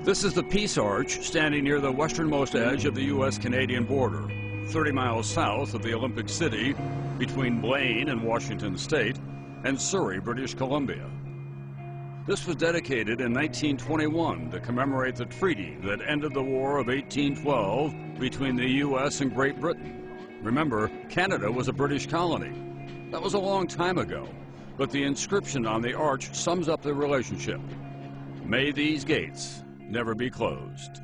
This is the Peace Arch, standing near the westernmost edge of the U.S.-Canadian border, 30 miles south of the Olympic City, between Blaine and Washington State, and Surrey, British Columbia. This was dedicated in 1921 to commemorate the treaty that ended the War of 1812 between the U.S. and Great Britain. Remember, Canada was a British colony. That was a long time ago, but the inscription on the arch sums up the relationship. May these gates never be closed.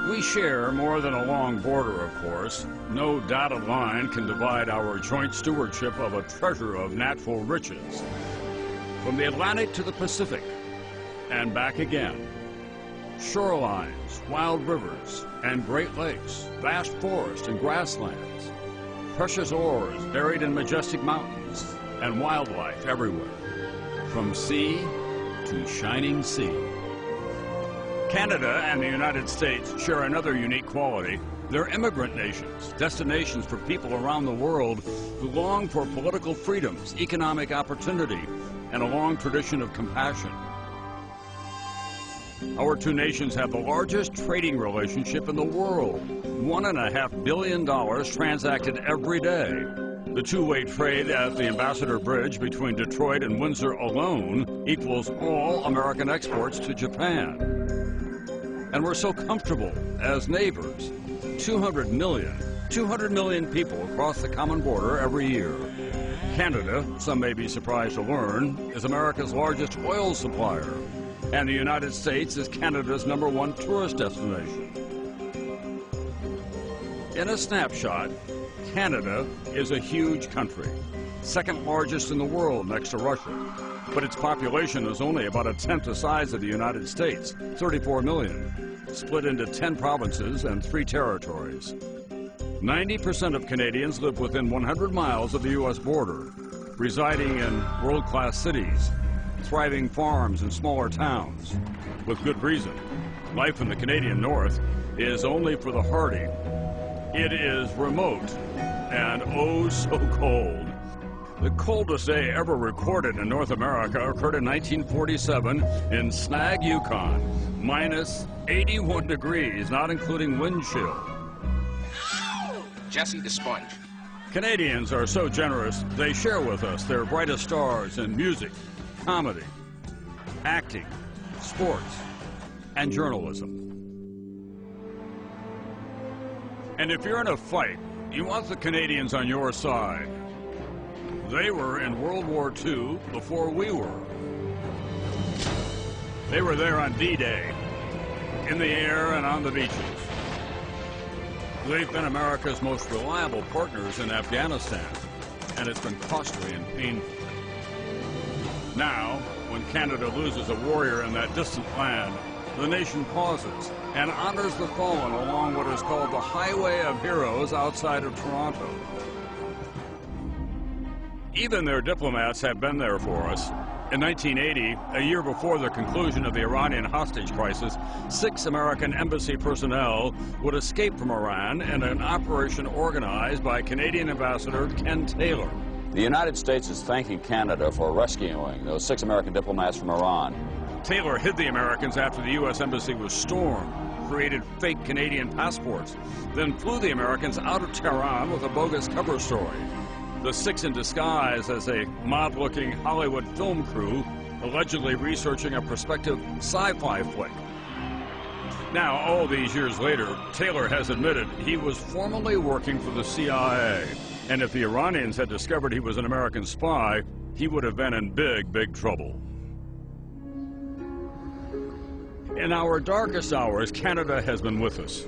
We share more than a long border, of course. No dotted line can divide our joint stewardship of a treasure of natural riches. From the Atlantic to the Pacific, and back again. Shorelines, wild rivers, and Great Lakes, vast forests and grasslands, precious ores buried in majestic mountains, and wildlife everywhere. From sea to shining sea. Canada and the United States share another unique quality. They're immigrant nations, destinations for people around the world who long for political freedoms, economic opportunity, and a long tradition of compassion. Our two nations have the largest trading relationship in the world. $1.5 billion transacted every day. The two-way trade at the Ambassador Bridge between Detroit and Windsor alone equals all American exports to Japan. And we're so comfortable as neighbors. 200 million people cross the common border every year. Canada, some may be surprised to learn, is America's largest oil supplier. And the United States is Canada's #1 tourist destination. In a snapshot, Canada is a huge country, second largest in the world next to Russia, but its population is only about a tenth the size of the United States, 34 million, split into 10 provinces and 3 territories. 90% of Canadians live within 100 miles of the U.S. border, residing in world-class cities, thriving farms and smaller towns. With good reason. Life in the Canadian North is only for the hardy. It is remote and oh so cold. The coldest day ever recorded in North America occurred in 1947 in Snag, Yukon, minus 81 degrees, not including wind chill. Jesse the Sponge. Canadians are so generous, they share with us their brightest stars in music, comedy, acting, sports, and journalism. And if you're in a fight, you want the Canadians on your side. They were in World War II before we were. They were there on D-Day, in the air and on the beaches. They've been America's most reliable partners in Afghanistan, and it's been costly and painful. Now, when Canada loses a warrior in that distant land, the nation pauses and honors the fallen along what is called the Highway of Heroes outside of Toronto. Even their diplomats have been there for us. In 1980, a year before the conclusion of the Iranian hostage crisis, 6 American embassy personnel would escape from Iran in an operation organized by Canadian Ambassador Ken Taylor. The United States is thanking Canada for rescuing those 6 American diplomats from Iran. Taylor hid the Americans after the U.S. Embassy was stormed, created fake Canadian passports, then flew the Americans out of Tehran with a bogus cover story. The 6 in disguise as a mod-looking Hollywood film crew, allegedly researching a prospective sci-fi flick. Now, all these years later, Taylor has admitted he was formerly working for the CIA, and if the Iranians had discovered he was an American spy, he would have been in big, big trouble. In our darkest hours, Canada has been with us.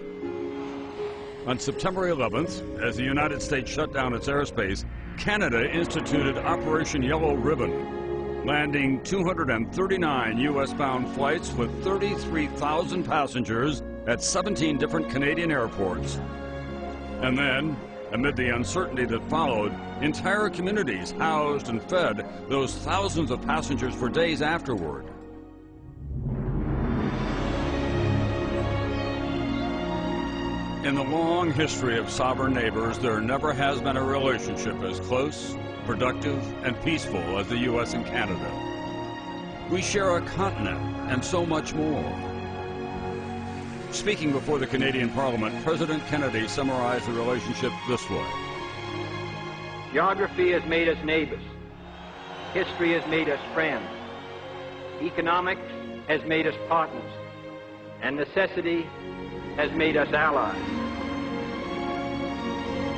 On September 11th, as the United States shut down its airspace, Canada instituted Operation Yellow Ribbon, landing 239 U.S.-bound flights with 33,000 passengers at 17 different Canadian airports. And then, amid the uncertainty that followed, entire communities housed and fed those thousands of passengers for days afterward. In the long history of sovereign neighbors, there never has been a relationship as close, productive, and peaceful as the U.S. and Canada. We share a continent and so much more. Speaking before the Canadian Parliament, President Kennedy summarized the relationship this way. Geography has made us neighbors. History has made us friends. Economics has made us partners. And necessity has made us allies.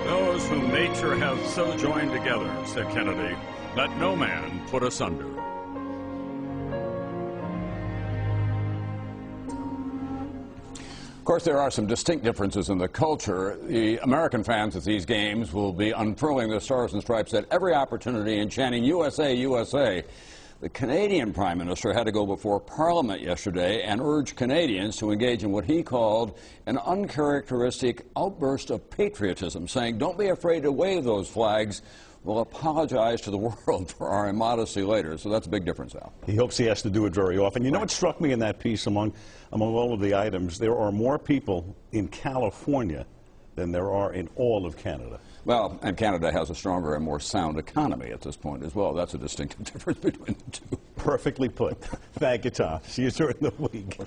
Those whom nature has so joined together, said Kennedy, let no man put asunder. Of course, there are some distinct differences in the culture. The American fans at these games will be unfurling their stars and stripes at every opportunity and chanting USA, USA. The Canadian Prime Minister had to go before Parliament yesterday and urge Canadians to engage in what he called an uncharacteristic outburst of patriotism, saying, don't be afraid to wave those flags. We'll apologize to the world for our immodesty later. So that's a big difference, Al. He hopes he has to do it very often. You know what struck me in that piece among all of the items? There are more people in California than there are in all of Canada. Well, and Canada has a stronger and more sound economy at this point as well. That's a distinctive difference between the two. Perfectly put. Thank you, Tom. See you during the week.